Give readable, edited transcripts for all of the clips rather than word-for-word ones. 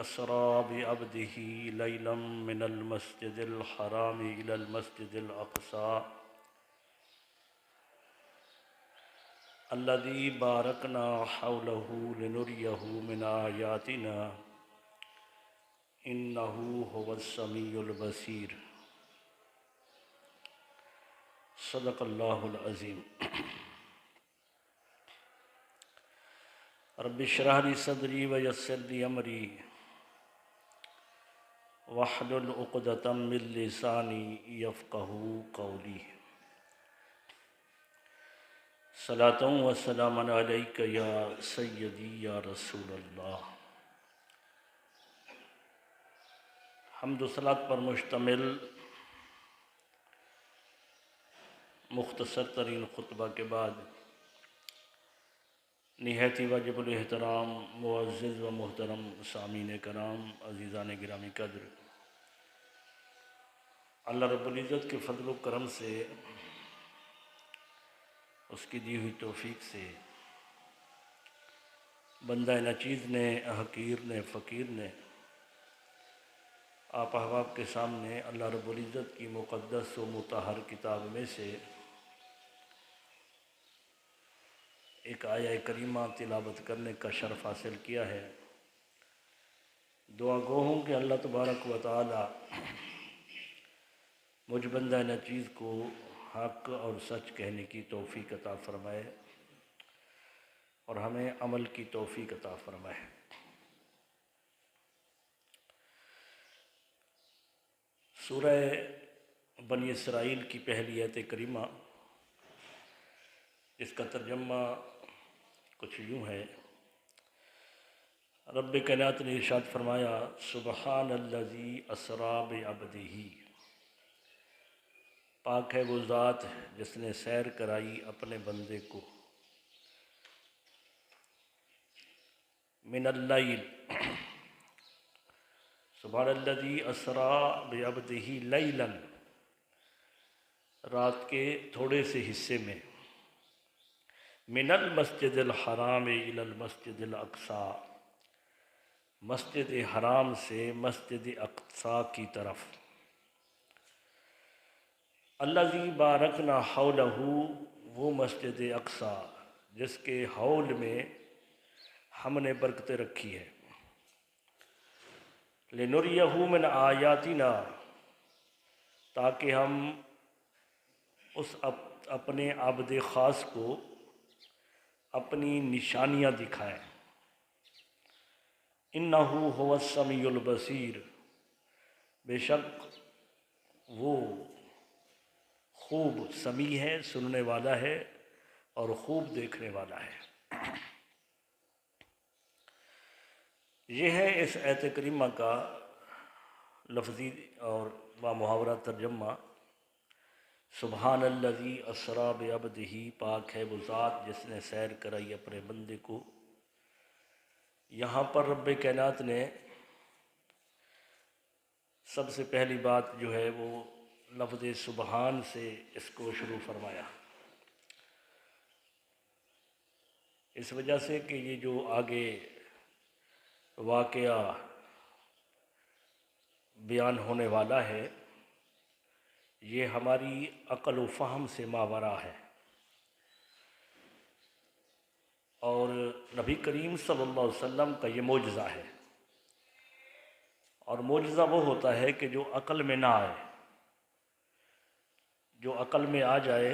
أسرى بعبده ليلا من المسجد الحرام إلى المسجد الأقصى الذي باركنا حوله لنريه من آياتنا إنه هو السميع البصير صدق اللہ العظیم۔ رب اشرح لي صدری ویسر لي امری واحلل عقدۃ من لسانی یفقہوا قولی۔ صلاۃ و سلام علیک یا سیدی یا رسول اللہ۔ حمد و صلات پر مشتمل مختصر ترین خطبہ کے بعد نہایت ہی واجب الاحترام معزز و محترم سامعین کرام، عزیزان گرامی قدر، اللہ رب العزت کے فضل و کرم سے، اس کی دی ہوئی توفیق سے، بندہ ناچیز نے، حقیر نے، فقیر نے آپ احباب کے سامنے اللہ رب العزت کی مقدس و مطہر کتاب میں سے ایک آیہ کریمہ تلاوت کرنے کا شرف حاصل کیا ہے۔ دعا گو ہوں کہ اللہ تبارک و تعالی مجھ بندہ ناچیز کو حق اور سچ کہنے کی توفیق عطا فرمائے اور ہمیں عمل کی توفیق عطا فرمائے۔ سورہ بنی اسرائیل کی پہلی آیت کریمہ، اس کا ترجمہ کچھ یوں ہے۔ رب کائنات نے ارشاد فرمایا، سبحان الذی اسریٰ بعبدہ، پاک ہے وہ ذات جس نے سیر کرائی اپنے بندے کو، من اللیل، سبحان الذی اسریٰ بعبدہ لیلا، رات کے تھوڑے سے حصے میں، من المسجد الحرام الی المسجد الاقصی، مسجد حرام سے مسجد اقصی کی طرف، الذی بارکنا حولہ، وہ مسجد اقصی جس کے حول میں ہم نے برکتیں رکھی ہے، لنریہ من آیاتنا، تاکہ ہم اس اپنے عبد خاص کو اپنی نشانیاں دکھائیں۔ انہ هو السمیع البصیر، بے شک وہ خوب سمیع ہے، سننے والا ہے اور خوب دیکھنے والا ہے۔ یہ ہے اس آیت کریمہ کا لفظی اور بامحاورہ ترجمہ۔ سبحان الذی اسریٰ بعبدہ، پاک ہے وہ ذات جس نے سیر کرائی اپنے بندے کو۔ یہاں پر رب کائنات نے سب سے پہلی بات جو ہے وہ لفظ سبحان سے اس کو شروع فرمایا، اس وجہ سے کہ یہ جو آگے واقعہ بیان ہونے والا ہے یہ ہماری عقل و فہم سے ماورا ہے، اور نبی کریم صلی اللہ علیہ وسلم کا یہ معجزہ ہے، اور معجزہ وہ ہوتا ہے کہ جو عقل میں نہ آئے، جو عقل میں آ جائے،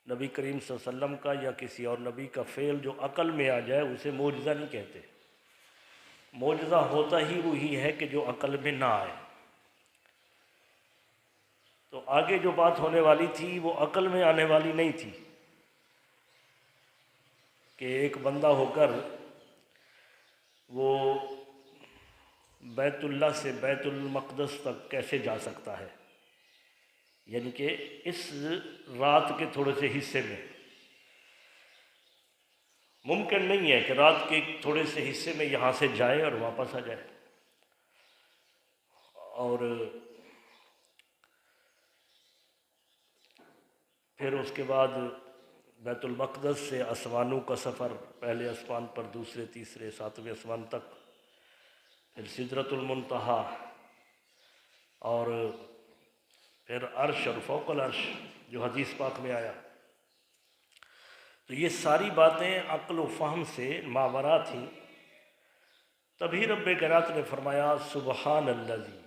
نبی کریم صلی اللہ علیہ وسلم کا یا کسی اور نبی کا فعل جو عقل میں آ جائے اسے معجزہ نہیں کہتے۔ معجزہ ہوتا ہی وہی ہے کہ جو عقل میں نہ آئے۔ تو آگے جو بات ہونے والی تھی وہ عقل میں آنے والی نہیں تھی کہ ایک بندہ ہو کر وہ بیت اللہ سے بیت المقدس تک کیسے جا سکتا ہے، یعنی کہ اس رات کے تھوڑے سے حصے میں ممکن نہیں ہے کہ رات کے تھوڑے سے حصے میں یہاں سے جائے اور واپس آ جائے۔ اور پھر اس کے بعد بیت المقدس سے آسمانوں کا سفر، پہلے آسمان پر، دوسرے، تیسرے، ساتویں آسمان تک، پھر سدرۃ المنتہا، اور پھر عرش اور فوق العرش جو حدیث پاک میں آیا۔ تو یہ ساری باتیں عقل و فہم سے ماورا تھیں، تبھی رب کائنات نے فرمایا سبحان الذی،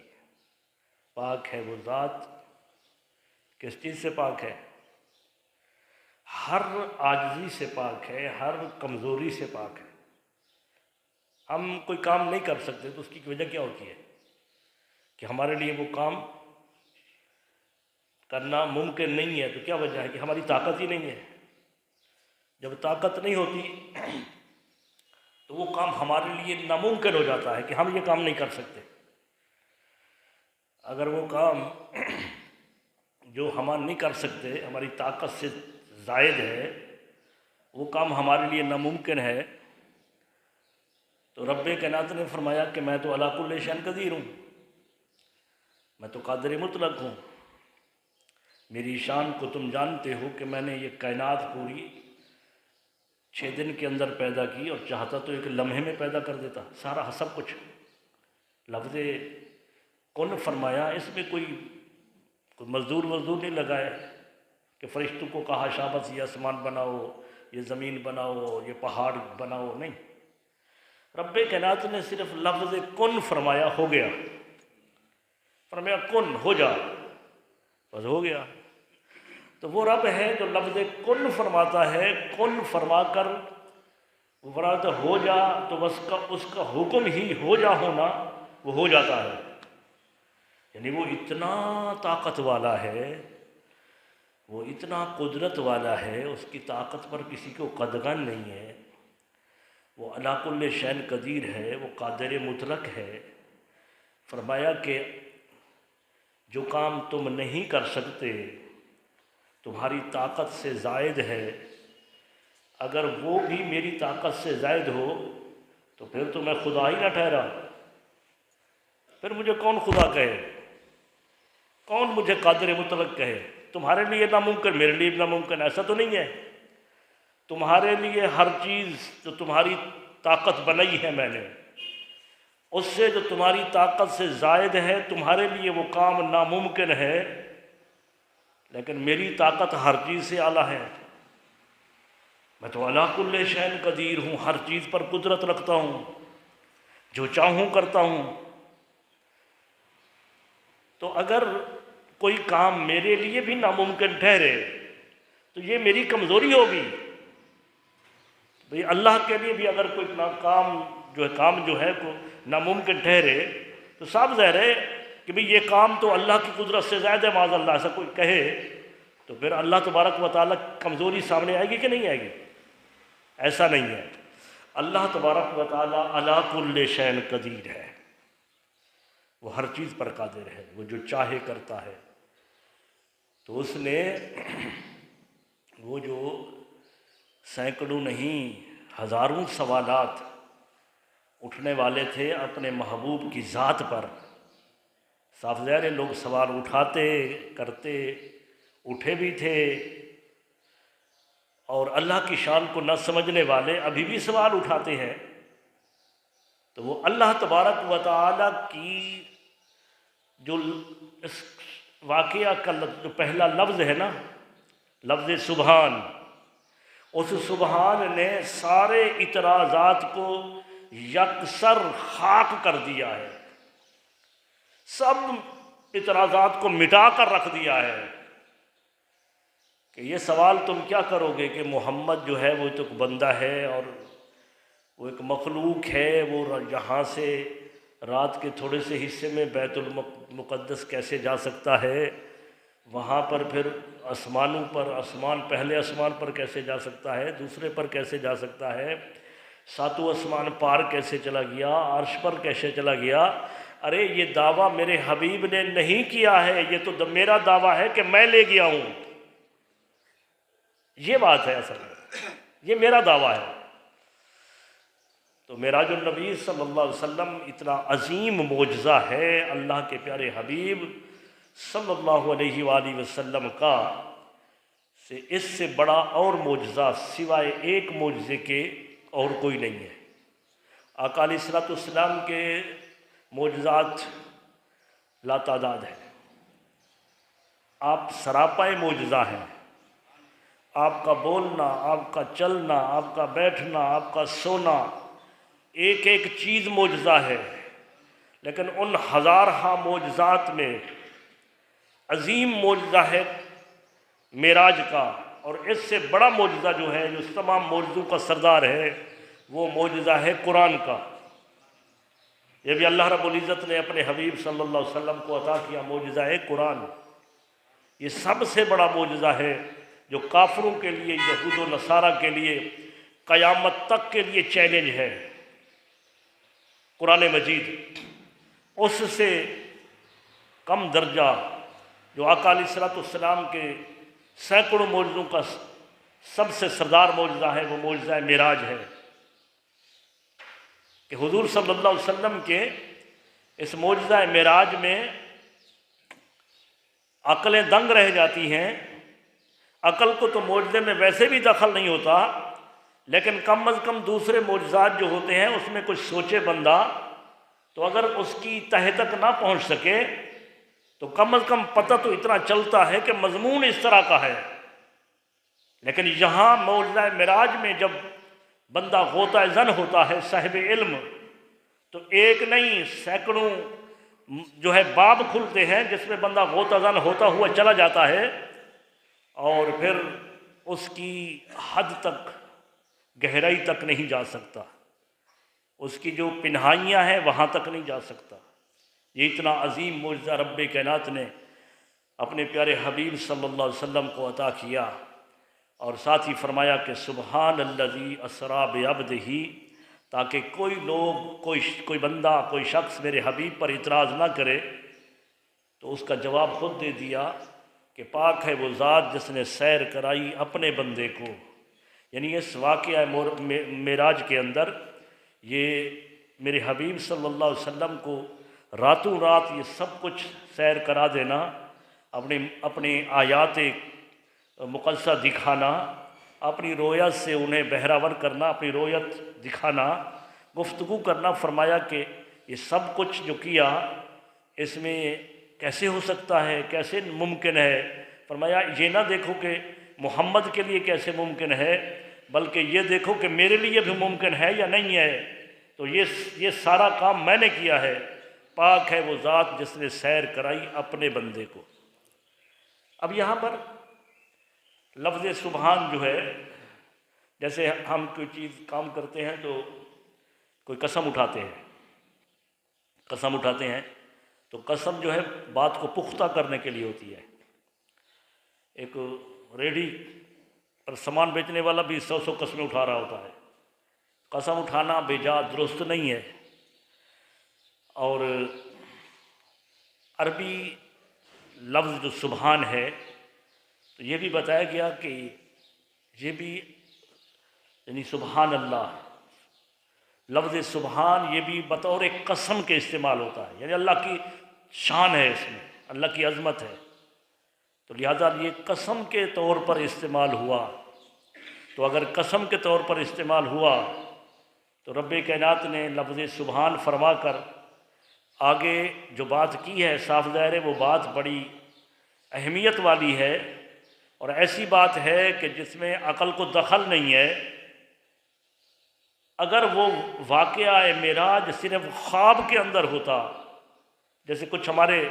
پاک ہے وہ ذات۔ کس چیز سے پاک ہے؟ ہر عاجزی سے پاک ہے، ہر کمزوری سے پاک ہے۔ ہم کوئی کام نہیں کر سکتے تو اس کی وجہ کیا ہوتی ہے کہ ہمارے لیے وہ کام کرنا ممکن نہیں ہے۔ تو کیا وجہ ہے کہ ہماری طاقت ہی نہیں ہے۔ جب طاقت نہیں ہوتی تو وہ کام ہمارے لیے ناممکن ہو جاتا ہے کہ ہم یہ کام نہیں کر سکتے۔ اگر وہ کام جو ہم نہیں کر سکتے، ہماری طاقت سے زائد ہے، وہ کام ہمارے لیے ناممکن ہے، تو رب کائنات نے فرمایا کہ میں تو علی کل شیء قدیر ہوں، میں تو قادر مطلق ہوں۔ میری شان کو تم جانتے ہو کہ میں نے یہ کائنات پوری 6 دن کے اندر پیدا کی، اور چاہتا تو ایک لمحے میں پیدا کر دیتا سارا سب کچھ۔ لفظ کن فرمایا، اس میں کوئی مزدور نہیں لگایا کہ فرشتوں کو کہا شابت یہ آسمان بناؤ، یہ زمین بناؤ، یہ پہاڑ بناؤ، نہیں۔ رب کائنات نے صرف لفظ کن فرمایا، ہو گیا۔ فرمایا کن، ہو جا، بس ہو گیا۔ تو وہ رب ہے جو لفظ کن فرماتا ہے، کن فرما کر وہ فرماتا ہو جا، تو بس اس کا حکم ہی ہو جا ہونا، وہ ہو جاتا ہے۔ یعنی وہ اتنا طاقت والا ہے، وہ اتنا قدرت والا ہے، اس کی طاقت پر کسی کو قدغن نہیں ہے۔ وہ علی کل شیء قدیر ہے، وہ قادر مطلق ہے۔ فرمایا کہ جو کام تم نہیں کر سکتے، تمہاری طاقت سے زائد ہے، اگر وہ بھی میری طاقت سے زائد ہو تو پھر تو میں خدا ہی نہ ٹھہرا۔ پھر مجھے کون خدا کہے؟ کون مجھے قادر مطلق کہے؟ تمہارے لیے ناممکن، میرے لیے ناممکن، ایسا تو نہیں ہے۔ تمہارے لیے ہر چیز جو تمہاری طاقت بنائی ہے میں نے، اس سے جو تمہاری طاقت سے زائد ہے، تمہارے لیے وہ کام ناممکن ہے، لیکن میری طاقت ہر چیز سے اعلیٰ ہے۔ میں تو علی کل شیء قدیر ہوں، ہر چیز پر قدرت رکھتا ہوں، جو چاہوں کرتا ہوں۔ تو اگر کوئی کام میرے لیے بھی ناممکن ٹھہرے تو یہ میری کمزوری ہوگی۔ بھئی اللہ کے لیے بھی اگر کوئی کام جو ہے کو ناممکن ٹھہرے تو صاف ظاہر ہے کہ بھئی یہ کام تو اللہ کی قدرت سے زیادہ ہے، معاذ اللہ ایسا کوئی کہے تو پھر اللہ تبارک و تعالیٰ کمزوری سامنے آئے گی کہ نہیں آئے گی؟ ایسا نہیں ہے۔ اللہ تبارک و تعالیٰ علی کل شیء قدیر ہے، وہ ہر چیز پر قادر ہے، وہ جو چاہے کرتا ہے۔ تو اس نے وہ جو سینکڑوں نہیں ہزاروں سوالات اٹھنے والے تھے اپنے محبوب کی ذات پر، صاف ظاہر ہے لوگ سوال اٹھاتے کرتے اٹھے بھی تھے، اور اللہ کی شان کو نہ سمجھنے والے ابھی بھی سوال اٹھاتے ہیں۔ تو وہ اللہ تبارک و تعالیٰ کی جو اس واقعہ کا جو پہلا لفظ ہے نا، لفظ سبحان، اس سبحان نے سارے اعتراضات کو یکسر خاک کر دیا ہے، سب اعتراضات کو مٹا کر رکھ دیا ہے کہ یہ سوال تم کیا کرو گے کہ محمد جو ہے وہ تو ایک بندہ ہے اور وہ ایک مخلوق ہے، وہ یہاں سے رات کے تھوڑے سے حصے میں بیت المقدس کیسے جا سکتا ہے، وہاں پر پھر آسمانوں پر پہلے آسمان پر کیسے جا سکتا ہے، دوسرے پر کیسے جا سکتا ہے، ساتوں آسمان پار کیسے چلا گیا، عرش پر کیسے چلا گیا۔ ارے یہ دعویٰ میرے حبیب نے نہیں کیا ہے، یہ تو میرا دعویٰ ہے کہ میں لے گیا ہوں۔ یہ بات ہے، اصل میں یہ میرا دعویٰ ہے۔ تو معراج النبی صلی اللہ علیہ وسلم اتنا عظیم معجزہ ہے اللہ کے پیارے حبیب صلی اللہ علیہ وآلہ وسلم کا، اس سے بڑا اور معجزہ سوائے ایک معجزے کے اور کوئی نہیں ہے۔ آقا علیہ الصلوۃ والسلام کے معجزات لاتعداد ہیں، آپ سراپائے معجزہ ہیں، آپ کا بولنا، آپ کا چلنا، آپ کا بیٹھنا، آپ کا سونا، ایک ایک چیز معجزہ ہے۔ لیکن ان ہزارہا معجزات میں عظیم معجزہ ہے معراج کا، اور اس سے بڑا معجزہ جو ہے، جو تمام معجزوں کا سردار ہے، وہ معجزہ ہے قرآن کا۔ یہ بھی اللہ رب العزت نے اپنے حبیب صلی اللہ علیہ وسلم کو عطا کیا معجزہ ہے قرآن۔ یہ سب سے بڑا معجزہ ہے جو کافروں کے لیے، یہود و نصارہ کے لیے، قیامت تک کے لیے چیلنج ہے۔ قرآن مجید اس سے کم درجہ جو آقا علیہ الصلوۃ والسلام کے سینکڑوں معجزوں کا سب سے سردار معجزہ ہے، وہ معجزہ معراج ہے کہ حضور صلی اللہ علیہ وسلم کے اس معجزہ معراج میں عقلیں دنگ رہ جاتی ہیں۔ عقل کو تو معجزے میں ویسے بھی دخل نہیں ہوتا، لیکن کم از کم دوسرے معجزات جو ہوتے ہیں اس میں کچھ سوچے بندہ تو اگر اس کی تہہ تک نہ پہنچ سکے تو کم از کم پتہ تو اتنا چلتا ہے کہ مضمون اس طرح کا ہے۔ لیکن یہاں معجزہ معراج میں جب بندہ غوطہ زن ہوتا ہے، صاحب علم، تو ایک نہیں سینکڑوں جو ہے باب کھلتے ہیں جس میں بندہ غوطہ زن ہوتا ہوا چلا جاتا ہے، اور پھر اس کی حد تک، گہرائی تک نہیں جا سکتا، اس کی جو پنہائیاں ہیں وہاں تک نہیں جا سکتا۔ یہ اتنا عظیم معجزہ رب کائنات نے اپنے پیارے حبیب صلی اللہ علیہ وسلم کو عطا کیا، اور ساتھ ہی فرمایا کہ سبحان الذی اسریٰ بعبدہ، تاکہ کوئی لوگ، کوئی بندہ، کوئی شخص میرے حبیب پر اعتراض نہ کرے، تو اس کا جواب خود دے دیا کہ پاک ہے وہ ذات جس نے سیر کرائی اپنے بندے کو۔ یعنی اس واقعہ معراج کے اندر یہ میرے حبیب صلی اللہ علیہ وسلم کو راتوں رات یہ سب کچھ سیر کرا دینا، اپنے آیات مقدسہ دکھانا، اپنی رویت سے انہیں بہراور کرنا، اپنی رویت دکھانا، گفتگو کرنا، فرمایا کہ یہ سب کچھ جو کیا اس میں کیسے ہو سکتا ہے، کیسے ممکن ہے؟ فرمایا یہ نہ دیکھو کہ محمد کے لیے کیسے ممکن ہے، بلکہ یہ دیکھو کہ میرے لیے بھی ممکن ہے یا نہیں ہے۔ تو یہ سارا کام میں نے کیا ہے، پاک ہے وہ ذات جس نے سیر کرائی اپنے بندے کو۔ اب یہاں پر لفظ سبحان جو ہے، جیسے ہم کوئی چیز کام کرتے ہیں تو کوئی قسم اٹھاتے ہیں، تو قسم جو ہے بات کو پختہ کرنے کے لیے ہوتی ہے۔ ایک ریڈی پر سامان بیچنے والا بھی 100 قسمیں اٹھا رہا ہوتا ہے۔ قسم اٹھانا بے جا درست نہیں ہے۔ اور عربی لفظ جو سبحان ہے، تو یہ بھی بتایا گیا کہ یہ بھی یعنی سبحان اللہ، لفظ سبحان یہ بھی بطور ایک قسم کے استعمال ہوتا ہے، یعنی اللہ کی شان ہے، اس میں اللہ کی عظمت ہے، تو لہذا یہ قسم کے طور پر استعمال ہوا۔ تو اگر قسم کے طور پر استعمال ہوا تو رب کائنات نے لفظ سبحان فرما کر آگے جو بات کی ہے، صاف ظاہر ہے وہ بات بڑی اہمیت والی ہے، اور ایسی بات ہے کہ جس میں عقل کو دخل نہیں ہے۔ اگر وہ واقعہ معراج صرف خواب کے اندر ہوتا، جیسے کچھ ہمارے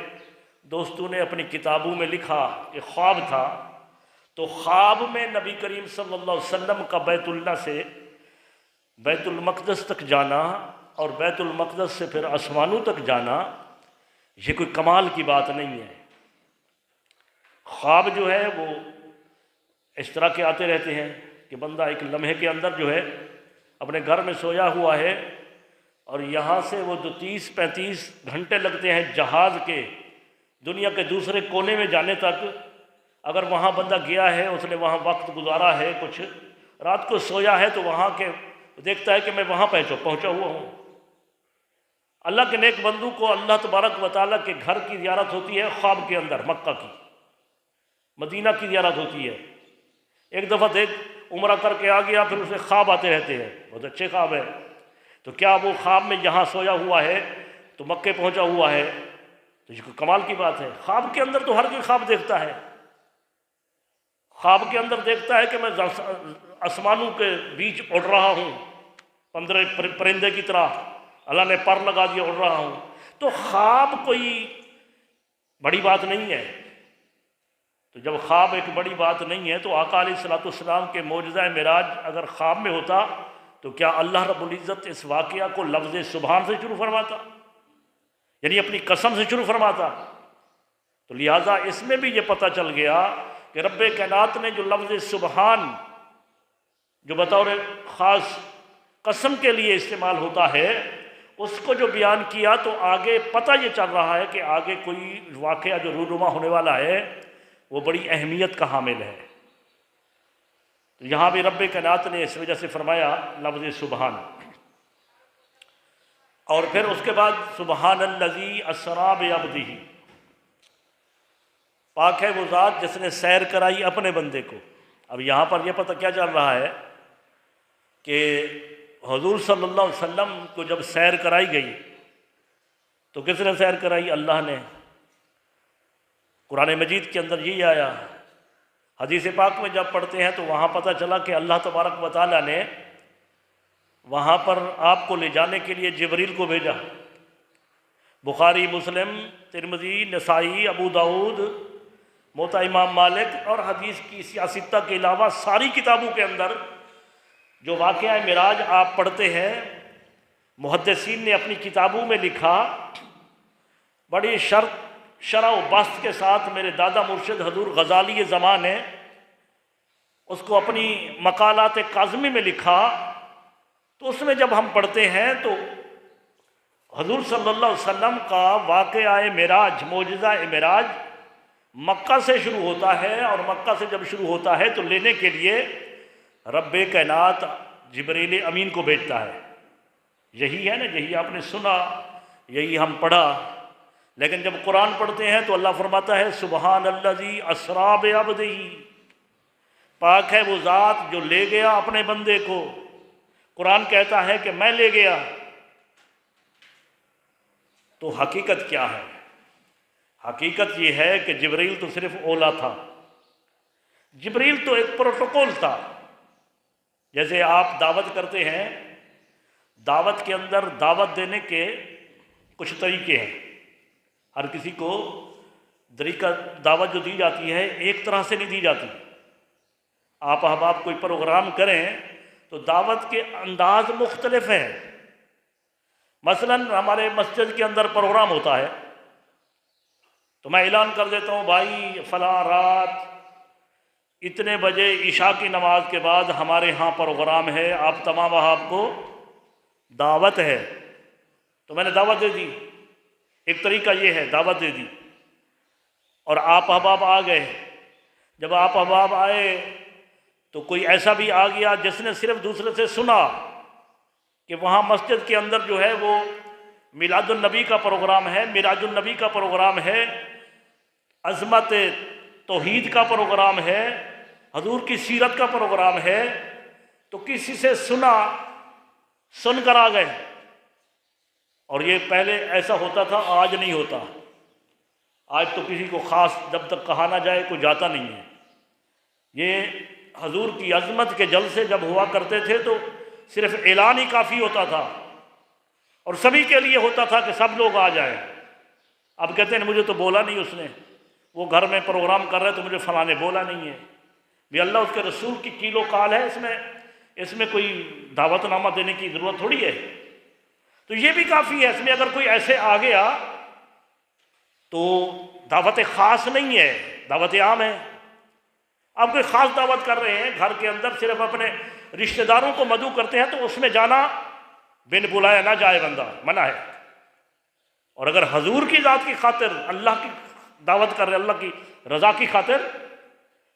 دوستوں نے اپنی کتابوں میں لکھا کہ خواب تھا، تو خواب میں نبی کریم صلی اللہ علیہ وسلم کا بیت اللہ سے بیت المقدس تک جانا، اور بیت المقدس سے پھر آسمانوں تک جانا، یہ کوئی کمال کی بات نہیں ہے۔ خواب جو ہے وہ اس طرح کے آتے رہتے ہیں کہ بندہ ایک لمحے کے اندر جو ہے اپنے گھر میں سویا ہوا ہے، اور یہاں سے وہ جو 30-35 گھنٹے لگتے ہیں جہاز کے دنیا کے دوسرے کونے میں جانے تک، اگر وہاں بندہ گیا ہے، اس نے وہاں وقت گزارا ہے، کچھ رات کو سویا ہے، تو وہاں کے دیکھتا ہے کہ میں وہاں پہنچا ہوا ہوں۔ اللہ کے نیک بندوں کو اللہ تبارک و تعالیٰ کے گھر کی زیارت ہوتی ہے خواب کے اندر، مکہ کی، مدینہ کی زیارت ہوتی ہے۔ ایک دفعہ عمرہ کر کے آ گیا، پھر اسے خواب آتے رہتے ہیں، بہت اچھے خواب ہیں، تو کیا وہ خواب میں یہاں سویا ہوا ہے تو مکے پہنچا ہوا ہے، تو یہ کوئی کمال کی بات ہے۔ خواب کے اندر تو ہر کوئی خواب دیکھتا ہے، خواب کے اندر دیکھتا ہے کہ میں آسمانوں کے بیچ اڑ رہا ہوں 15 پرندے کی طرح، اللہ نے پر لگا دیا، اڑ رہا ہوں۔ تو خواب کوئی بڑی بات نہیں ہے۔ تو جب خواب ایک بڑی بات نہیں ہے تو آقا علیہ الصلوۃ والسلام کے معجزہ معراج اگر خواب میں ہوتا تو کیا اللہ رب العزت اس واقعہ کو لفظ سبحان سے شروع فرماتا، یعنی اپنی قسم سے شروع فرماتا؟ تو لہٰذا اس میں بھی یہ پتہ چل گیا کہ رب کائنات نے جو لفظ سبحان جو بطور خاص قسم کے لیے استعمال ہوتا ہے اس کو جو بیان کیا، تو آگے پتہ یہ چل رہا ہے کہ آگے کوئی واقعہ جو رونما ہونے والا ہے وہ بڑی اہمیت کا حامل ہے۔ تو یہاں بھی رب کائنات نے اس وجہ سے فرمایا لفظ سبحان، اور پھر اس کے بعد سبحان الذی اسریٰ بعبدہ، پاک ہے وہ ذات جس نے سیر کرائی اپنے بندے کو۔ اب یہاں پر یہ پتہ کیا چل رہا ہے کہ حضور صلی اللہ علیہ وسلم کو جب سیر کرائی گئی تو کس نے سیر کرائی؟ اللہ نے۔ قرآن مجید کے اندر یہی آیا، حدیث پاک میں جب پڑھتے ہیں تو وہاں پتہ چلا کہ اللہ تبارک و تعالیٰ نے وہاں پر آپ کو لے جانے کے لیے جبریل کو بھیجا۔ بخاری، مسلم، ترمذی، نسائی، ابو داؤد، موطا امام مالک اور حدیث کی سیاستہ کے علاوہ ساری کتابوں کے اندر جو واقعہ معراج آپ پڑھتے ہیں، محدثین نے اپنی کتابوں میں لکھا، بڑی شرح و بسط کے ساتھ میرے دادا مرشد حضور غزالی زمان نے اس کو اپنی مقالات کاظمی میں لکھا۔ تو اس میں جب ہم پڑھتے ہیں تو حضور صلی اللہ علیہ وسلم کا واقعہ معراج، معجزہ معراج مکہ سے شروع ہوتا ہے، اور مکہ سے جب شروع ہوتا ہے تو لینے کے لیے رب کائنات جبریل امین کو بھیجتا ہے۔ یہی ہے نا، یہی آپ نے سنا، یہی ہم پڑھا۔ لیکن جب قرآن پڑھتے ہیں تو اللہ فرماتا ہے سبحان الذی اسریٰ بعبدہ، پاک ہے وہ ذات جو لے گیا اپنے بندے کو۔ قرآن کہتا ہے کہ میں لے گیا، تو حقیقت کیا ہے؟ حقیقت یہ ہے کہ جبریل تو صرف اولا تھا، جبریل تو ایک پروٹوکول تھا۔ جیسے آپ دعوت کرتے ہیں، دعوت کے اندر دعوت دینے کے کچھ طریقے ہیں، ہر کسی کو طریقہ دعوت جو دی جاتی ہے ایک طرح سے نہیں دی جاتی۔ آپ احباب کوئی پروگرام کریں تو دعوت کے انداز مختلف ہیں۔ مثلا ہمارے مسجد کے اندر پروگرام ہوتا ہے تو میں اعلان کر دیتا ہوں، بھائی فلاں رات اتنے بجے عشاء کی نماز کے بعد ہمارے ہاں پروگرام ہے، آپ تمام احباب کو دعوت ہے۔ تو میں نے دعوت دے دی، ایک طریقہ یہ ہے، دعوت دے دی، اور آپ احباب آ گئے۔ جب آپ احباب آئے تو کوئی ایسا بھی آ گیا جس نے صرف دوسرے سے سنا کہ وہاں مسجد کے اندر جو ہے وہ میلاد النبی کا پروگرام ہے، میراج النبی کا پروگرام ہے، عظمت توحید کا پروگرام ہے، حضور کی سیرت کا پروگرام ہے۔ تو کسی سے سنا، سن کر آ گئے، اور یہ پہلے ایسا ہوتا تھا، آج نہیں ہوتا۔ آج تو کسی کو خاص جب تک کہا نہ جائے کوئی جاتا نہیں ہے۔ یہ حضور کی عظمت کے جلسے جب ہوا کرتے تھے تو صرف اعلان ہی کافی ہوتا تھا، اور سبھی کے لیے ہوتا تھا کہ سب لوگ آ جائیں۔ اب کہتے ہیں مجھے تو بولا نہیں اس نے، وہ گھر میں پروگرام کر رہے تو مجھے فلاں نے بولا نہیں ہے۔ بھی اللہ اس کے رسول کی کیل و کال ہے، اس میں کوئی دعوت نامہ دینے کی ضرورت تھوڑی ہے۔ تو یہ بھی کافی ہے، اس میں اگر کوئی ایسے آ گیا تو دعوت خاص نہیں ہے، دعوت عام ہے۔ آپ کوئی خاص دعوت کر رہے ہیں گھر کے اندر، صرف اپنے رشتہ داروں کو مدعو کرتے ہیں تو اس میں جانا بن بلایا نہ جائے، بندہ منع ہے۔ اور اگر حضور کی ذات کی خاطر اللہ کی دعوت کر رہے، اللہ کی رضا کی خاطر،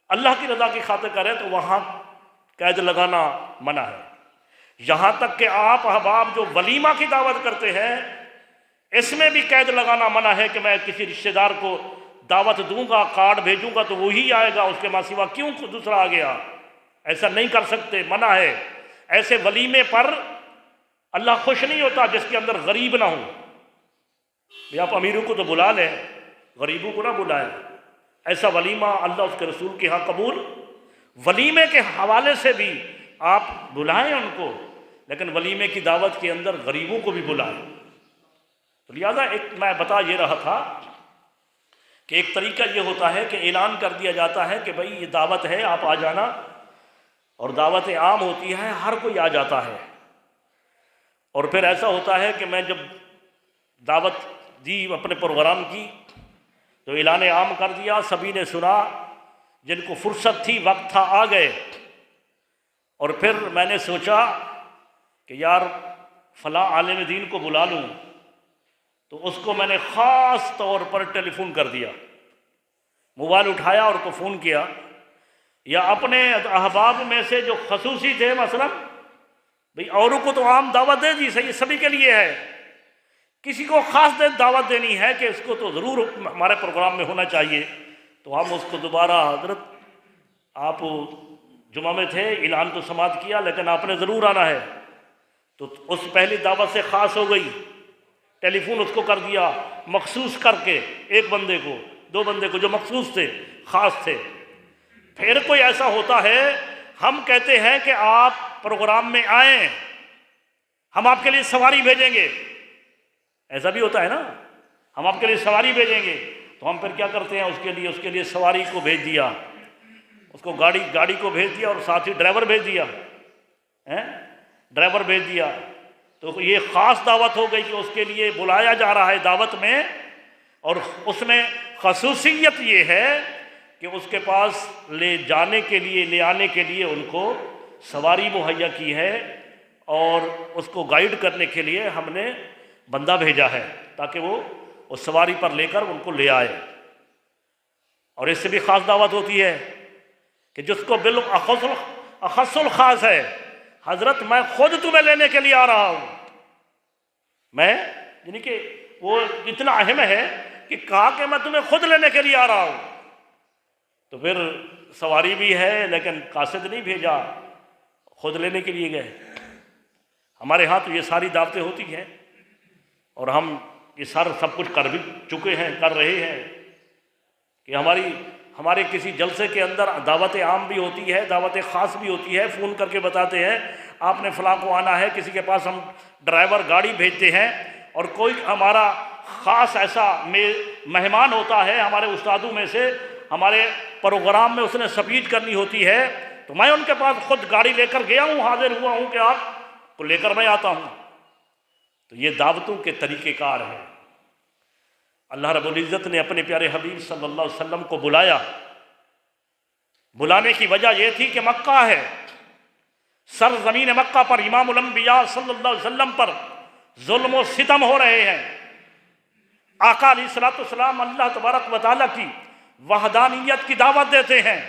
اللہ کی رضا کی خاطر کریں تو وہاں قید لگانا منع ہے۔ یہاں تک کہ آپ احباب جو ولیمہ کی دعوت کرتے ہیں اس میں بھی قید لگانا منع ہے کہ میں کسی رشتہ دار کو دعوت دوں گا، کارڈ بھیجوں گا تو وہی آئے گا، اس کے ماں سوا کیوں دوسرا آ گیا، ایسا نہیں کر سکتے، منع ہے۔ ایسے ولیمے پر اللہ خوش نہیں ہوتا جس کے اندر غریب نہ ہو۔ بھی آپ امیروں کو تو بلا لیں، غریبوں کو نہ بلائیں۔ ایسا ولیمہ اللہ اس کے رسول کے ہاں قبول، ولیمے کے حوالے سے بھی آپ بلائیں ان کو، لیکن ولیمے کی دعوت کے اندر غریبوں کو بھی بلائیں۔ تو لہٰذا ایک میں بتا یہ رہا تھا کہ ایک طریقہ یہ ہوتا ہے کہ اعلان کر دیا جاتا ہے کہ بھئی یہ دعوت ہے، آپ آ جانا، اور دعوت عام ہوتی ہے، ہر کوئی آ جاتا ہے۔ اور پھر ایسا ہوتا ہے کہ میں جب دعوت دی اپنے پروگرام کی تو اعلان عام کر دیا، سبھی نے سنا، جن کو فرصت تھی، وقت تھا، آ گئے۔ اور پھر میں نے سوچا کہ یار فلاں عالم دین کو بلا لوں، تو اس کو میں نے خاص طور پر ٹیلی فون کر دیا، موبائل اٹھایا اور کو فون کیا، یا اپنے احباب میں سے جو خصوصی تھے، مثلا بھئی اوروں کو تو عام دعوت دے دی، صحیح سبھی کے لیے ہے، کسی کو خاص دعوت دینی ہے کہ اس کو تو ضرور ہمارے پروگرام میں ہونا چاہیے، تو ہم اس کو دوبارہ، حضرت آپ جمعہ میں تھے، اعلان تو سماعت کیا، لیکن آپ نے ضرور آنا ہے، تو اس پہلی دعوت سے خاص ہو گئی، ٹیلی فون اس کو کر دیا، مخصوص کر کے، ایک بندے کو، دو بندے کو جو مخصوص تھے، خاص تھے۔ پھر کوئی ایسا ہوتا ہے، ہم کہتے ہیں کہ آپ پروگرام میں آئیں، ہم آپ کے لیے سواری بھیجیں گے، ایسا بھی ہوتا ہے نا، ہم آپ کے لیے سواری بھیجیں گے، تو ہم پھر کیا کرتے ہیں، اس کے لیے سواری کو بھیج دیا، اس کو گاڑی کو بھیج دیا، اور ساتھ ہی ڈرائیور بھیج دیا، ڈرائیور بھیج دیا، تو یہ خاص دعوت ہو گئی کہ اس کے لیے بلایا جا رہا ہے دعوت میں، اور اس میں خصوصیت یہ ہے کہ اس کے پاس لے جانے کے لیے، لے آنے کے لیے ان کو سواری مہیا کی ہے، اور اس کو گائیڈ کرنے کے لیے ہم نے بندہ بھیجا ہے تاکہ وہ اس سواری پر لے کر ان کو لے آئے۔ اور اس سے بھی خاص دعوت ہوتی ہے کہ جس کو اخص الخاص ہے، حضرت میں خود تمہیں لینے کے لیے آ رہا ہوں، میں یعنی کہ وہ اتنا اہم ہے کہ کہا کہ میں تمہیں خود لینے کے لیے آ رہا ہوں، تو پھر سواری بھی ہے لیکن قاصد نہیں بھیجا، خود لینے کے لیے گئے۔ ہمارے ہاں تو یہ ساری دعوتیں ہوتی ہیں، اور ہم یہ سب کچھ کر بھی چکے ہیں، کر رہے ہیں، کہ ہمارے کسی جلسے کے اندر دعوت عام بھی ہوتی ہے، دعوت خاص بھی ہوتی ہے، فون کر کے بتاتے ہیں آپ نے فلاں کو آنا ہے، کسی کے پاس ہم ڈرائیور گاڑی بھیجتے ہیں، اور کوئی ہمارا خاص ایسا مہمان ہوتا ہے ہمارے استادوں میں سے، ہمارے پروگرام میں اس نے سپیچ کرنی ہوتی ہے، تو میں ان کے پاس خود گاڑی لے کر گیا ہوں، حاضر ہوا ہوں کہ آپ کو لے کر میں آتا ہوں۔ تو یہ دعوتوں کے طریقہ کار ہیں۔ اللہ رب العزت نے اپنے پیارے حبیب صلی اللہ علیہ وسلم کو بلایا، بلانے کی وجہ یہ تھی کہ مکہ ہے، سرزمین مکہ پر امام الانبیاء صلی اللہ علیہ وسلم پر ظلم و ستم ہو رہے ہیں۔ آقا علیہ الصلوۃ والسلام اللہ تبارک و تعالیٰ کی وحدانیت کی دعوت دیتے ہیں،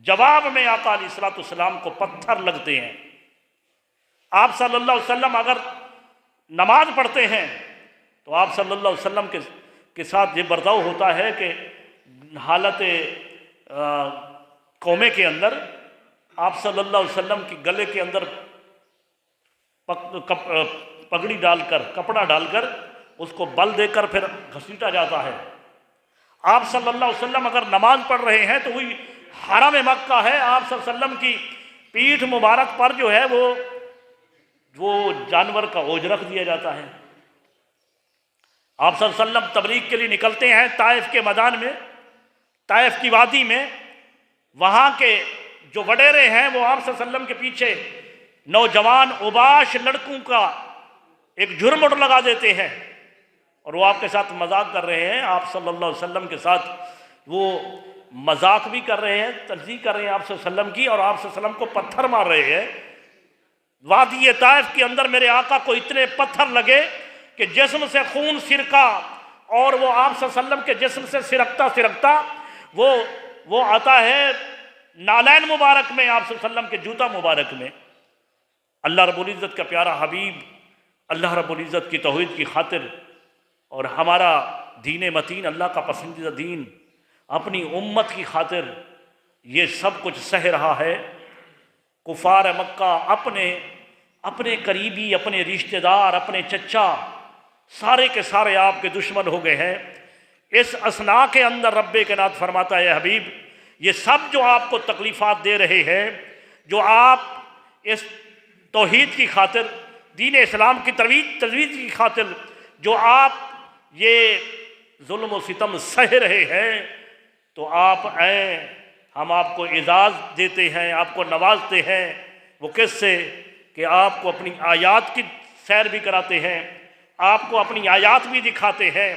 جواب میں آقا علیہ الصلوۃ والسلام کو پتھر لگتے ہیں۔ آپ صلی اللہ علیہ وسلم اگر نماز پڑھتے ہیں تو آپ صلی اللہ علیہ وسلم کے ساتھ یہ برتاؤ ہوتا ہے کہ حالت قومے کے اندر آپ صلی اللہ علیہ وسلم کی گلے کے اندر پگڑی ڈال کر، کپڑا ڈال کر اس کو بل دے کر پھر گھسیٹا جاتا ہے۔ آپ صلی اللہ علیہ وسلم اگر نماز پڑھ رہے ہیں تو وہی حرم مکہ ہے، آپ صلی اللہ علیہ وسلم کی پیٹھ مبارک پر جو ہے وہ جانور کا اوجھ رکھ دیا جاتا ہے۔ آپ صلی اللہ علیہ وسلم تبلیغ کے لیے نکلتے ہیں طائف کے میدان میں، طائف کی وادی میں، وہاں کے جو وڈیرے ہیں وہ آپ صلی اللہ علیہ وسلم کے پیچھے نوجوان اوباش لڑکوں کا ایک جھرمٹ لگا دیتے ہیں، اور وہ آپ کے ساتھ مذاق کر رہے ہیں، آپ صلی اللہ علیہ وسلم کے ساتھ وہ مذاق بھی کر رہے ہیں، تنزیح کر رہے ہیں آپ صلی اللہ علیہ وسلم کی، اور آپ صلی اللہ علیہ وسلم کو پتھر مار رہے ہیں۔ وادی طائف کے اندر میرے آقا کو اتنے پتھر لگے کہ جسم سے خون سرکا، اور وہ آپ صلی اللہ علیہ وسلم کے جسم سے سرکتا وہ آتا ہے نالین مبارک میں، آپ صلی اللہ علیہ وسلم کے جوتا مبارک میں۔ اللہ رب العزت کا پیارا حبیب، اللہ رب العزت کی توحید کی خاطر اور ہمارا دین متین، اللہ کا پسندیدہ دین، اپنی امت کی خاطر یہ سب کچھ سہ رہا ہے۔ کفار مکہ اپنے قریبی، اپنے رشتہ دار، اپنے چچا سارے کے سارے آپ کے دشمن ہو گئے ہیں۔ اس اثناء کے اندر رب کائنات فرماتا ہے حبیب یہ سب جو آپ کو تکلیفات دے رہے ہیں، جو آپ اس توحید کی خاطر، دین اسلام کی تجویز کی خاطر جو آپ یہ ظلم و ستم سہ رہے ہیں، تو آپ آئیں، ہم آپ کو اعزاز دیتے ہیں، آپ کو نوازتے ہیں۔ وہ کس سے؟ کہ آپ کو اپنی آیات کی سیر بھی کراتے ہیں، آپ کو اپنی آیات بھی دکھاتے ہیں،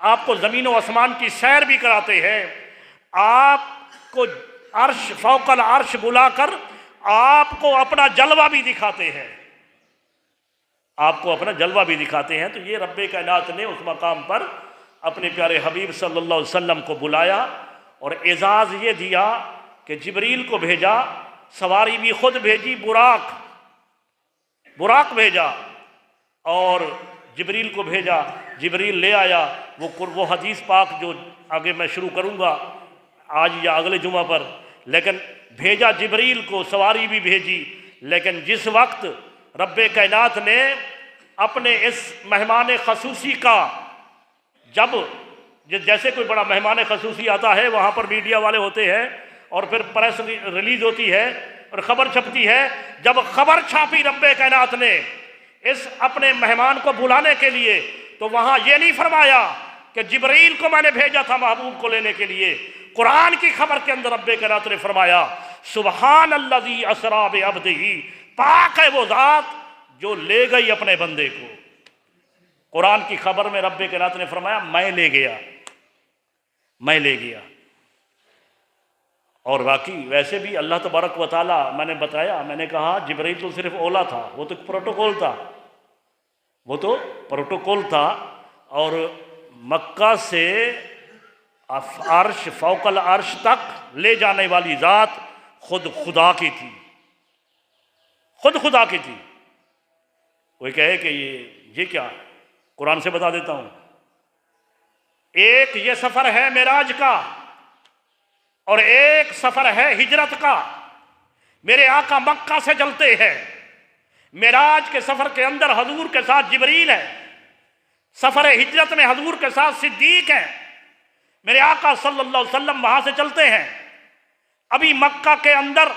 آپ کو زمین و آسمان کی سیر بھی کراتے ہیں، آپ کو عرش فوق العرش بلا کر آپ کو اپنا جلوہ بھی دکھاتے ہیں، آپ کو اپنا جلوہ بھی دکھاتے ہیں۔ تو یہ رب کائنات نے اس مقام پر اپنے پیارے حبیب صلی اللہ علیہ وسلم کو بلایا اور اعزاز یہ دیا کہ جبریل کو بھیجا، سواری بھی خود بھیجی، براق بھیجا اور جبریل کو بھیجا، جبریل لے آیا وہ حدیث پاک جو آگے میں شروع کروں گا آج یا اگلے جمعہ پر، لیکن بھیجا جبریل کو، سواری بھی بھیجی۔ لیکن جس وقت رب کائنات نے اپنے اس مہمان خصوصی کا، جب جیسے کوئی بڑا مہمان خصوصی آتا ہے، وہاں پر میڈیا والے ہوتے ہیں اور پھر پریس ریلیز ہوتی ہے اور خبر چھپتی ہے، جب خبر چھاپی رب کائنات نے اس اپنے مہمان کو بلانے کے لیے، تو وہاں یہ نہیں فرمایا کہ جبریل کو میں نے بھیجا تھا محبوب کو لینے کے لیے۔ قرآن کی خبر کے اندر رب کائنات نے فرمایا سبحان الذی اسریٰ بعبدہ، پاک ہے وہ ذات جو لے گئی اپنے بندے کو۔ قرآن کی خبر میں رب کائنات نے فرمایا میں لے گیا، میں لے گیا۔ اور واقعی ویسے بھی اللہ تبارک و تعالیٰ، میں نے بتایا، میں نے کہا جبرائیل تو صرف اولا تھا، وہ تو پروٹوکول تھا، وہ تو پروٹوکول تھا، اور مکہ سے عرش فوق العرش تک لے جانے والی ذات خود خدا کی تھی، خود خدا کی تھی۔ کوئی کہے کہ یہ کیا؟ قرآن سے بتا دیتا ہوں۔ ایک یہ سفر ہے معراج کا اور ایک سفر ہے ہجرت کا۔ میرے آقا مکہ سے چلتے ہیں، معراج کے سفر کے اندر حضور کے ساتھ جبریل ہے، سفر ہجرت میں حضور کے ساتھ صدیق ہے۔ میرے آقا صلی اللہ علیہ وسلم وہاں سے چلتے ہیں، ابھی مکہ کے اندر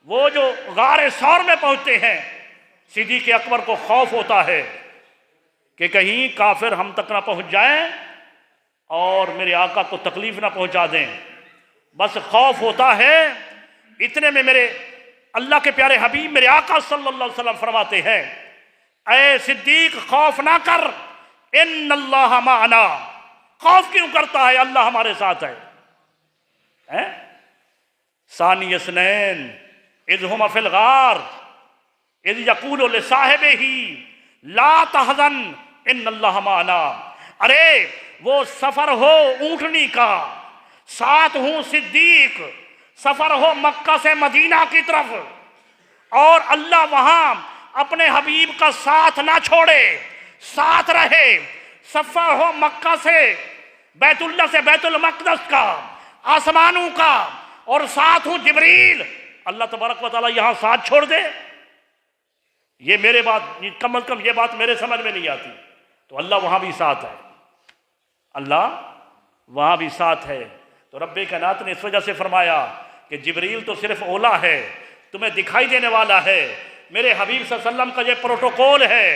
وہ جو غار ثور میں پہنچتے ہیں، صدیق اکبر کو خوف ہوتا ہے کہ کہیں کافر ہم تک نہ پہنچ جائیں اور میرے آقا کو تکلیف نہ پہنچا دیں، بس خوف ہوتا ہے۔ اتنے میں میرے اللہ کے پیارے حبیب میرے آقا صلی اللہ علیہ وسلم فرماتے ہیں اے صدیق خوف نہ کر، ان اللہ معنا، خوف کیوں کرتا ہے؟ اللہ ہمارے ساتھ ہے۔ ثانی اثنین اذ ہما فی الغار اذ یقول لصاحبہ لا تحزن ان اللہ معنا۔ ارے وہ سفر ہو اونٹنی کا، ساتھ ہوں صدیق، سفر ہو مکہ سے مدینہ کی طرف، اور اللہ وہاں اپنے حبیب کا ساتھ نہ چھوڑے، ساتھ رہے۔ سفر ہو مکہ سے بیت اللہ سے بیت المقدس کا، آسمانوں کا، اور ساتھ ہوں جبریل، اللہ تبارک و تعالیٰ یہاں ساتھ چھوڑ دے؟ یہ میرے بات، کم از کم یہ بات میرے سمجھ میں نہیں آتی۔ تو اللہ وہاں بھی ساتھ ہے، اللہ وہاں بھی ساتھ ہے۔ تو رب کائنات نے اس وجہ سے فرمایا کہ جبریل تو صرف اولا ہے، تمہیں دکھائی دینے والا ہے۔ میرے حبیب صلی اللہ علیہ وسلم کا یہ پروٹوکول ہے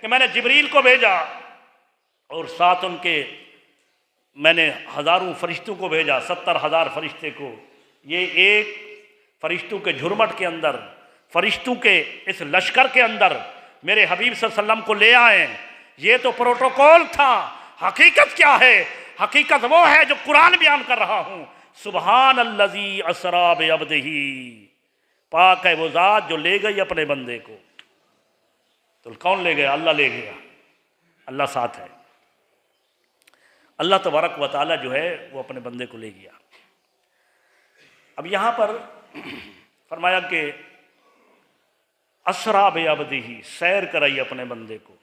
کہ میں نے جبریل کو بھیجا اور ساتھ ان کے میں نے ہزاروں فرشتوں کو بھیجا، 70,000 فرشتے کو۔ یہ ایک فرشتوں کے جھرمٹ کے اندر، فرشتوں کے اس لشکر کے اندر میرے حبیب صلی اللہ علیہ وسلم کو لے آئیں۔ یہ تو پروٹوکول تھا۔ حقیقت کیا ہے؟ حقیقت وہ ہے جو قرآن بیان کر رہا ہوں، سبحان الذی اسریٰ بعبدہ، پاک ہے وہ ذات جو لے گئی اپنے بندے کو۔ تو کون لے گیا؟ اللہ لے گیا، اللہ ساتھ ہے۔ اللہ تبارک و تعالیٰ جو ہے وہ اپنے بندے کو لے گیا۔ اب یہاں پر فرمایا کہ اسریٰ بعبدہ، سیر کرائی اپنے بندے کو۔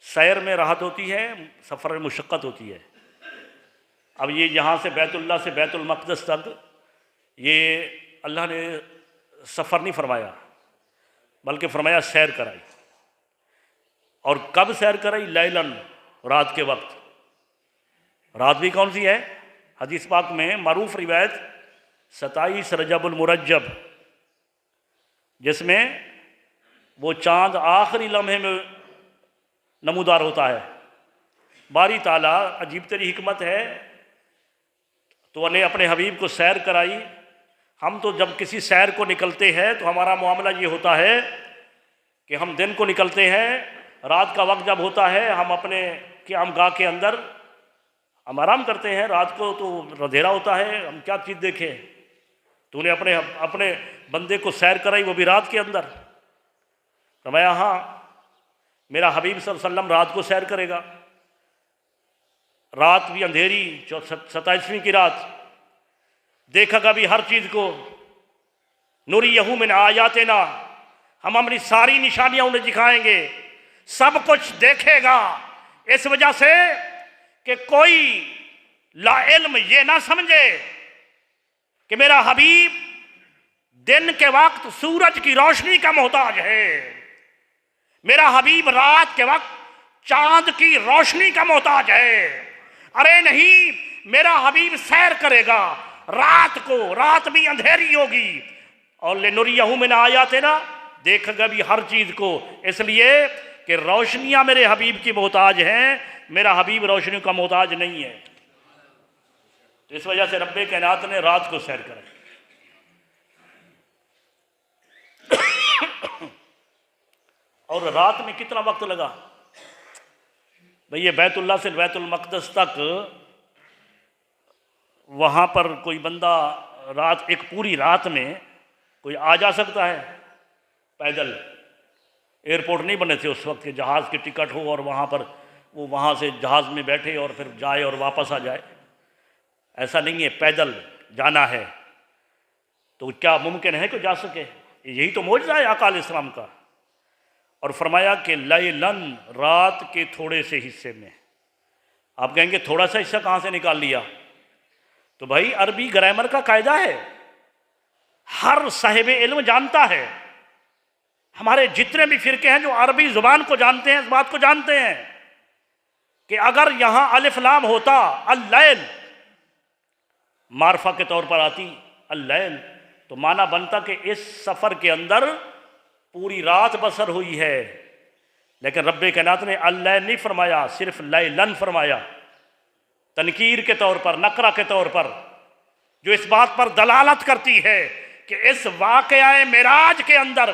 سیر میں راحت ہوتی ہے، سفر میں مشقت ہوتی ہے۔ اب یہ یہاں سے بیت اللہ سے بیت المقدس تک یہ اللہ نے سفر نہیں فرمایا بلکہ فرمایا سیر کرائی۔ اور کب سیر کرے؟ لیلن، رات کے وقت۔ رات بھی کون سی ہے؟ حدیث پاک میں معروف روایت 27 رجب المرجب، جس میں وہ چاند آخری لمحے میں نمودار ہوتا ہے۔ باری تعالیٰ عجیب تری حکمت ہے، تو نے اپنے حبیب کو سیر کرائی۔ ہم تو جب کسی سیر کو نکلتے ہیں تو ہمارا معاملہ یہ ہوتا ہے کہ ہم دن کو نکلتے ہیں، رات کا وقت جب ہوتا ہے ہم اپنے قیام گاہ کے اندر ہم آرام کرتے ہیں۔ رات کو تو اندھیرا ہوتا ہے، ہم کیا چیز دیکھیں؟ تو نے اپنے بندے کو سیر کرائی، وہ بھی رات کے اندر۔ فرمایا ہاں، میرا حبیب صلی اللہ علیہ وسلم رات کو سیر کرے گا، رات بھی اندھیری، 27ویں کی رات، دیکھا گا بھی ہر چیز کو۔ نُرِيَهُ مِنْ آیاتنا، ہم اپنی ساری نشانیاں انہیں دکھائیں گے، سب کچھ دیکھے گا۔ اس وجہ سے کہ کوئی لا علم یہ نہ سمجھے کہ میرا حبیب دن کے وقت سورج کی روشنی کا محتاج ہے، میرا حبیب رات کے وقت چاند کی روشنی کا محتاج ہے۔ ارے نہیں، میرا حبیب سیر کرے گا رات کو، رات بھی اندھیری ہوگی، اور لِنُرِيَهُ مِنْ آیاتنا، دیکھے گا بھی ہر چیز کو، اس لیے کہ روشنیاں میرے حبیب کی محتاج ہیں، میرا حبیب روشنیوں کا محتاج نہیں ہے۔ تو اس وجہ سے رب کائنات نے رات کو سیر کرا۔ اور رات میں کتنا وقت لگا بھئی؟ یہ بیت اللہ سے بیت المقدس تک، وہاں پر کوئی بندہ ایک پوری رات میں کوئی آ جا سکتا ہے پیدل؟ ایئرپورٹ نہیں بنے تھے اس وقت کہ جہاز کی ٹکٹ ہو اور وہاں پر وہ وہاں سے جہاز میں بیٹھے اور پھر جائے اور واپس آ جائے، ایسا نہیں ہے، پیدل جانا ہے۔ تو کیا ممکن ہے کہ جا سکے؟ یہی تو معجزہ ہے آقا علیہ السلام کا۔ اور فرمایا کہ لیلن، رات کے تھوڑے سے حصے میں۔ آپ کہیں گے تھوڑا سا حصہ کہاں سے نکال لیا؟ تو بھائی عربی گرامر کا قاعدہ ہے، ہر صاحب علم جانتا ہے۔ ہمارے جتنے بھی فرقے ہیں جو عربی زبان کو جانتے ہیں، اس بات کو جانتے ہیں کہ اگر یہاں الف لام ہوتا، اللیل معرفہ کے طور پر آتی اللیل، تو معنی بنتا کہ اس سفر کے اندر پوری رات بسر ہوئی ہے۔ لیکن رب کائنات نے اللیل نہیں فرمایا، صرف لیلن فرمایا، تنکیر کے طور پر، نکرہ کے طور پر، جو اس بات پر دلالت کرتی ہے کہ اس واقعہ معراج کے اندر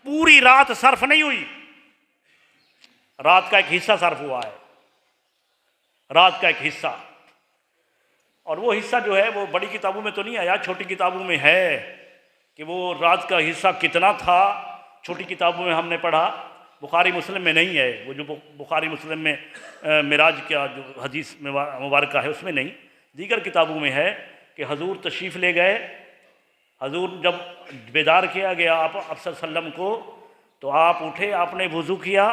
پوری رات صرف نہیں ہوئی، رات کا ایک حصہ صرف ہوا ہے، رات کا ایک حصہ۔ اور وہ حصہ جو ہے وہ بڑی کتابوں میں تو نہیں آیا، چھوٹی کتابوں میں ہے کہ وہ رات کا حصہ کتنا تھا۔ چھوٹی کتابوں میں ہم نے پڑھا، بخاری مسلم میں نہیں ہے، وہ جو بخاری مسلم میں معراج کا جو حدیث مبارکہ ہے اس میں نہیں، دیگر کتابوں میں ہے کہ حضور تشریف لے گئے۔ حضور جب بیدار کیا گیا آپ صلی اللہ علیہ وسلم کو، تو آپ اٹھے، آپ نے وضو کیا،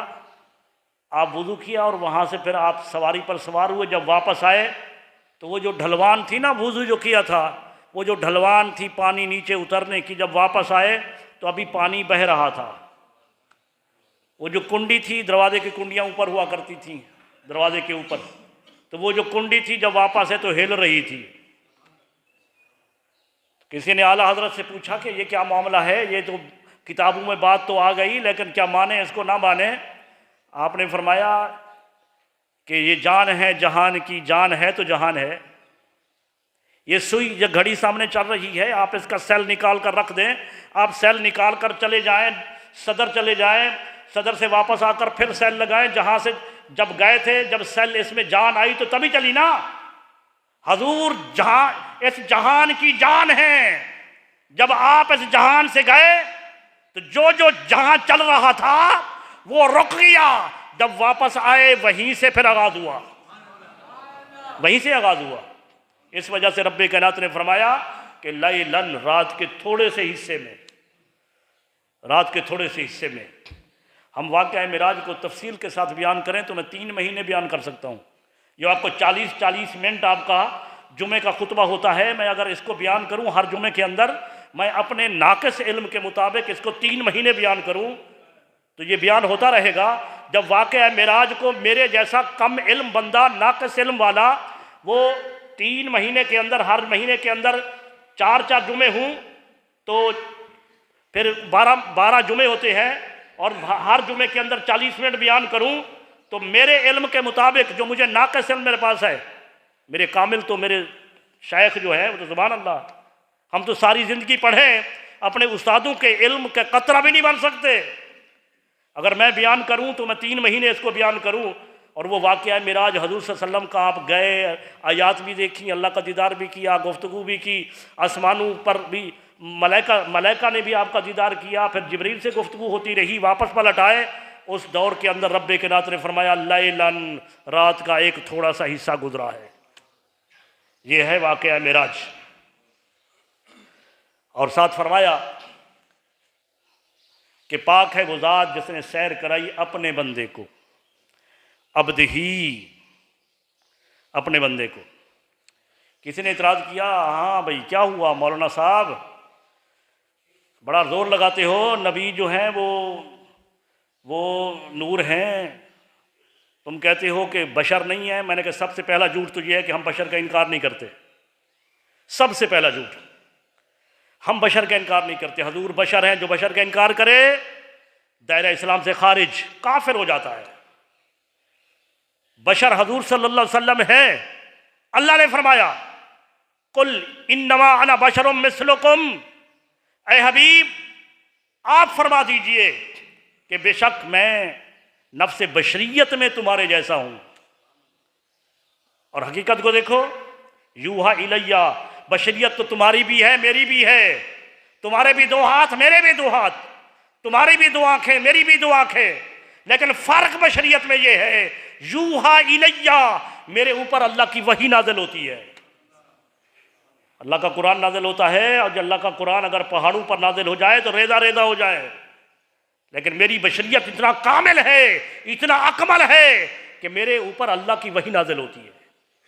اور وہاں سے پھر آپ سواری پر سوار ہوئے۔ جب واپس آئے تو وہ جو ڈھلوان تھی نا، وضو جو کیا تھا، وہ جو ڈھلوان تھی پانی نیچے اترنے کی، جب واپس آئے تو ابھی پانی بہہ رہا تھا۔ وہ جو کنڈی تھی، دروازے کی کنڈیاں اوپر ہوا کرتی تھیں دروازے کے اوپر، تو وہ جو کنڈی تھی جب واپس ہے تو ہل رہی تھی۔ کسی نے اعلیٰ حضرت سے پوچھا کہ یہ کیا معاملہ ہے، یہ تو کتابوں میں بات تو آ گئی، لیکن کیا مانیں اس کو نہ مانیں؟ آپ نے فرمایا کہ یہ جان ہے جہان کی، جان ہے تو جہان ہے۔ یہ سوئی، یہ گھڑی سامنے چل رہی ہے، آپ اس کا سیل نکال کر رکھ دیں، آپ سیل نکال کر چلے جائیں، صدر چلے جائیں، صدر سے واپس آ کر پھر سیل لگائیں، جہاں سے جب گئے تھے، جب سیل اس میں جان آئی تو تبھی چلی نا۔ حضور اس جہان کی جان ہے، جب آپ اس جہان سے گئے تو جو جہاں چل رہا تھا وہ رک گیا، جب واپس آئے وہیں سے پھر آغاز ہوا، وہیں سے آغاز ہوا۔ اس وجہ سے رب کائنات نے فرمایا کہ لیلن، رات کے تھوڑے سے حصے میں، رات کے تھوڑے سے حصے میں۔ ہم واقعہ معراج کو تفصیل کے ساتھ بیان کریں تو میں 3 مہینے بیان کر سکتا ہوں۔ جو آپ کو 40 منٹ آپ کا جمعے کا خطبہ ہوتا ہے، میں اگر اس کو بیان کروں ہر جمعے کے اندر، میں اپنے ناقص علم کے مطابق اس کو 3 مہینے بیان کروں تو یہ بیان ہوتا رہے گا۔ جب واقعہ معراج کو میرے جیسا کم علم بندہ، ناقص علم والا، وہ 3 مہینے کے اندر، ہر مہینے کے اندر 4 جمعے ہوں تو پھر 12 جمعے ہوتے ہیں، اور ہر جمعے کے اندر 40 منٹ بیان کروں، تو میرے علم کے مطابق جو مجھے ناقص علم میرے پاس ہے، میرے کامل تو میرے شیخ جو ہیں وہ تو سبحان اللہ، ہم تو ساری زندگی پڑھیں، اپنے استادوں کے علم کا قطرہ بھی نہیں بن سکتے۔ اگر میں بیان کروں تو میں 3 مہینے اس کو بیان کروں، اور وہ واقعہ معراج حضور صلی اللہ علیہ وسلم کا، آپ گئے، آیات بھی دیکھی، اللہ کا دیدار بھی کیا، گفتگو بھی کی، آسمانوں پر بھی ملائکہ نے بھی آپ کا دیدار کیا، پھر جبریل سے گفتگو ہوتی رہی، واپس پلٹ آئے۔ اس دور کے اندر رب کائنات نے فرمایا لیلاً، رات کا ایک تھوڑا سا حصہ گزرا ہے۔ یہ ہے واقعہ معراج۔ اور ساتھ فرمایا کہ پاک ہے وہ ذات جس نے سیر کرائی اپنے بندے کو، عبد ہی، اپنے بندے کو۔ کسی نے اعتراض کیا، ہاں بھئی کیا ہوا مولانا صاحب، بڑا زور لگاتے ہو، نبی جو ہیں وہ نور ہیں، تم کہتے ہو کہ بشر نہیں ہے۔ میں نے کہا سب سے پہلا جھوٹ تو یہ ہے کہ ہم بشر کا انکار نہیں کرتے، سب سے پہلا جھوٹ، ہم بشر کا انکار نہیں کرتے، حضور بشر ہیں، جو بشر کا انکار کرے دائرہ اسلام سے خارج، کافر ہو جاتا ہے۔ بشر حضور صلی اللہ علیہ وسلم ہے، اللہ نے فرمایا قل انما انا بشر مثلکم، اے حبیب آپ فرما دیجئے کہ بے شک میں نفس بشریت میں تمہارے جیسا ہوں۔ اور حقیقت کو دیکھو، یوحا الیہ، بشریت تو تمہاری بھی ہے میری بھی ہے، تمہارے بھی 2 ہاتھ میرے بھی 2 ہاتھ، تمہاری بھی 2 آنکھیں میری بھی 2 آنکھیں، لیکن فرق بشریت میں یہ ہے یوحا الیہ، میرے اوپر اللہ کی وحی نازل ہوتی ہے، اللہ کا قرآن نازل ہوتا ہے، اور جو اللہ کا قرآن اگر پہاڑوں پر نازل ہو جائے تو ریزہ ریزہ ہو جائے، لیکن میری بشریت اتنا کامل ہے، اتنا اکمل ہے کہ میرے اوپر اللہ کی وحی نازل ہوتی ہے۔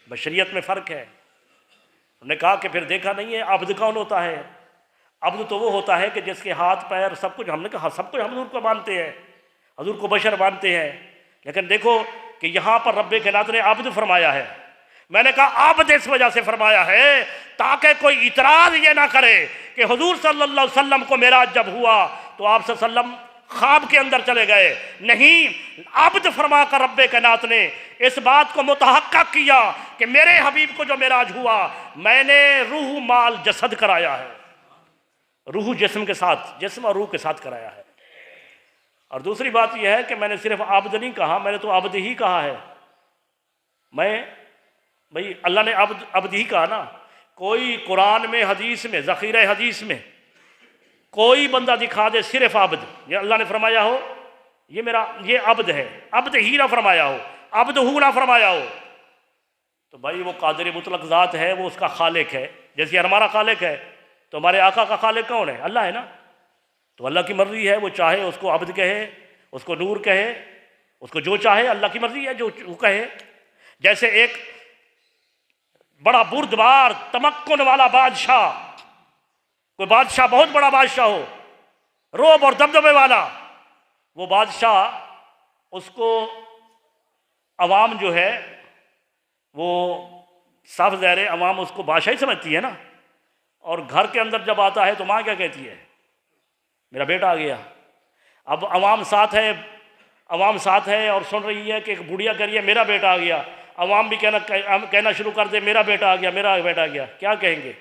بشریت میں فرق ہے۔ انہوں نے کہا کہ پھر دیکھا نہیں ہے عبد کون ہوتا ہے؟ عبد تو وہ ہوتا ہے کہ جس کے ہاتھ پیر سب کچھ، ہم نے کہا سب کچھ ہم حضور کو مانتے ہیں، حضور کو بشر مانتے ہیں، لیکن دیکھو کہ یہاں پر رب کائنات نے عبد فرمایا ہے۔ میں نے کہا عبد اس وجہ سے فرمایا ہے تاکہ کوئی اعتراض یہ نہ کرے کہ حضور صلی اللہ علیہ وسلم کو معراج جب ہوا تو آپ صلی اللہ علیہ وسلم خواب کے اندر چلے گئے، نہیں، عبد فرما کر رب کائنات نے اس بات کو متحقق کیا کہ میرے حبیب کو جو معراج ہوا، میں نے روح مال جسد کرایا ہے، روح جسم کے ساتھ، جسم اور روح کے ساتھ کرایا ہے۔ اور دوسری بات یہ ہے کہ میں نے صرف عبد نہیں کہا، میں نے تو عبد ہی کہا ہے۔ بھئی اللہ نے عبد ہی کہا نا، کوئی قرآن میں، حدیث میں، ذخیرہ حدیث میں کوئی بندہ دکھا دے صرف عبد، یہ اللہ نے فرمایا ہو یہ عبد ہے، عبد ہی نہ فرمایا ہو، عبد ہو نہ فرمایا ہو، تو بھائی وہ قادر مطلق ذات ہے، وہ اس کا خالق ہے، جیسے ہمارا خالق ہے، تو ہمارے آقا کا خالق کون ہے؟ اللہ ہے نا۔ تو اللہ کی مرضی ہے، وہ چاہے اس کو عبد کہے، اس کو نور کہے، اس کو جو چاہے، اللہ کی مرضی ہے جو وہ کہے۔ جیسے ایک بڑا بردبار تمکن والا بادشاہ، کوئی بادشاہ بہت بڑا بادشاہ ہو، رعب اور دبدبے والا، وہ بادشاہ، اس کو عوام جو ہے وہ صاف ظاہر ہے عوام اس کو بادشاہ ہی سمجھتی ہے نا، اور گھر کے اندر جب آتا ہے تو ماں کیا کہتی ہے؟ میرا بیٹا آ گیا۔ اب عوام ساتھ ہے اور سن رہی ہے کہ ایک بڑھیا کہہ رہی ہے میرا بیٹا آ گیا، عوام بھی کہنا شروع کر دے میرا بیٹا آ گیا، میرا بیٹا آ گیا، کیا کہیں گے؟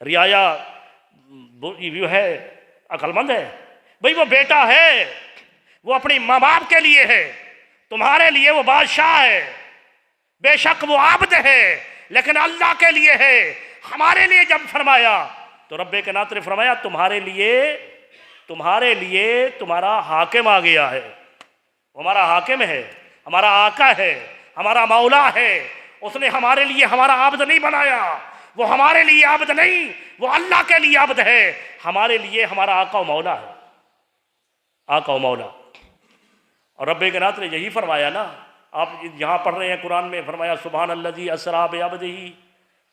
رعایا جو ہے عقل مند ہے، بھئی وہ بیٹا ہے، وہ اپنی ماں باپ کے لیے ہے، تمہارے لیے وہ بادشاہ ہے، بے شک وہ عبد ہے لیکن اللہ کے لیے ہے۔ ہمارے لیے جب فرمایا تو رب کائنات نے فرمایا تمہارے لیے تمہارا حاکم آ گیا ہے، وہ ہمارا حاکم ہے، ہمارا آقا ہے، ہمارا مولا ہے، اس نے ہمارے لیے ہمارا عبد نہیں بنایا، وہ ہمارے لیے عبد نہیں، وہ اللہ کے لیے عبد ہے، ہمارے لیے ہمارا آقا و مولا ہے، آقا و مولا۔ اور رب کائنات نے یہی فرمایا نا، آپ یہاں پڑھ رہے ہیں قرآن میں، فرمایا سبحان الذی اسریٰ بعبدہ،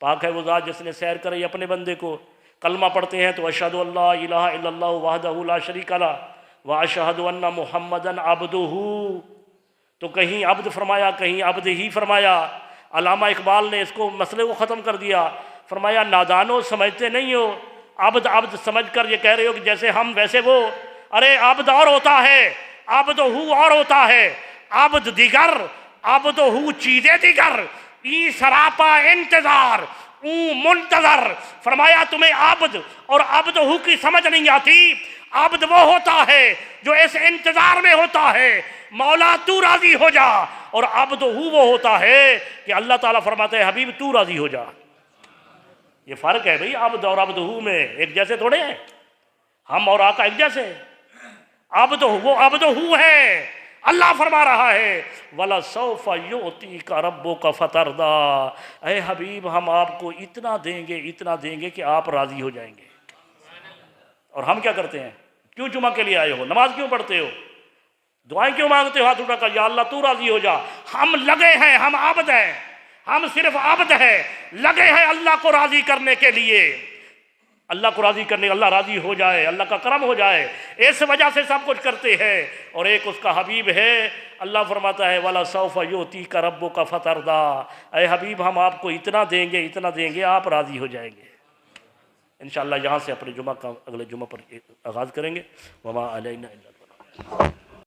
پاک ہے وہ ذات جس نے سیر کرائی اپنے بندے کو۔ کلمہ پڑھتے ہیں تو اشہد ان لا الہ الا اللہ وحدہ لا شریک لہ واشہد ان محمدا عبدہ، تو کہیں عبد فرمایا، کہیں عبد ہی فرمایا۔ علامہ اقبال نے اس کو مسئلے کو ختم کر دیا، فرمایا نادانو سمجھتے نہیں ہو، عبد عبد سمجھ کر یہ کہہ رہے ہو کہ جیسے ہم ویسے وہ۔ ارے عبد اور ہوتا ہے، عبد ہو اور ہوتا ہے، عبد دیگر عبد ہو چیزیں دیگر، ای سراپا انتظار اون منتظر۔ فرمایا تمہیں عبد اور عبد ہو کی سمجھ نہیں آتی۔ عبد وہ ہوتا ہے جو اس انتظار میں ہوتا ہے مولا تو راضی ہو جا، اور عبد ہو وہ ہوتا ہے کہ اللہ تعالیٰ فرماتے ہیں حبیب تو راضی ہو جا۔ یہ فرق ہے بھئی عبد اور عبد ہو میں، ایک جیسے تھوڑے ہیں ہم اور آقا ایک جیسے۔ عبد ہو وہ عبد ہو ہے، اللہ فرما رہا ہے وَلَسَوْفَ يُعْتِيكَ رَبُّكَ فَتَرْضَىٰ، اے حبیب ہم آپ کو اتنا دیں گے کہ آپ راضی ہو جائیں گے۔ اور ہم کیا کرتے ہیں؟ کیوں جمعہ کے لیے آئے ہو؟ نماز کیوں پڑھتے ہو؟ دعائیں کیوں مانگتے ہو ہاتھ اٹھا کر؟ یا اللہ تو راضی ہو جا۔ ہم لگے ہیں، ہم عبد ہیں، ہم صرف عبد ہیں، لگے ہیں اللہ کو راضی کرنے کے لیے، اللہ کو راضی کرنے، اللہ راضی ہو جائے، اللہ کا کرم ہو جائے، اس وجہ سے سب کچھ کرتے ہیں۔ اور ایک اس کا حبیب ہے، اللہ فرماتا ہے وَلَسَوْفَ يُعْتِيكَ رَبُّكَ فَتَرْضَىٰ، اے حبیب ہم آپ کو اتنا دیں گے آپ راضی ہو جائیں گے۔ انشاءاللہ یہاں سے اپنے جمعہ کا اگلے جمعہ پر آغاز کریں گے۔ وَمَا عَلَيْنَا إِلَّا الْبَلَاغُ۔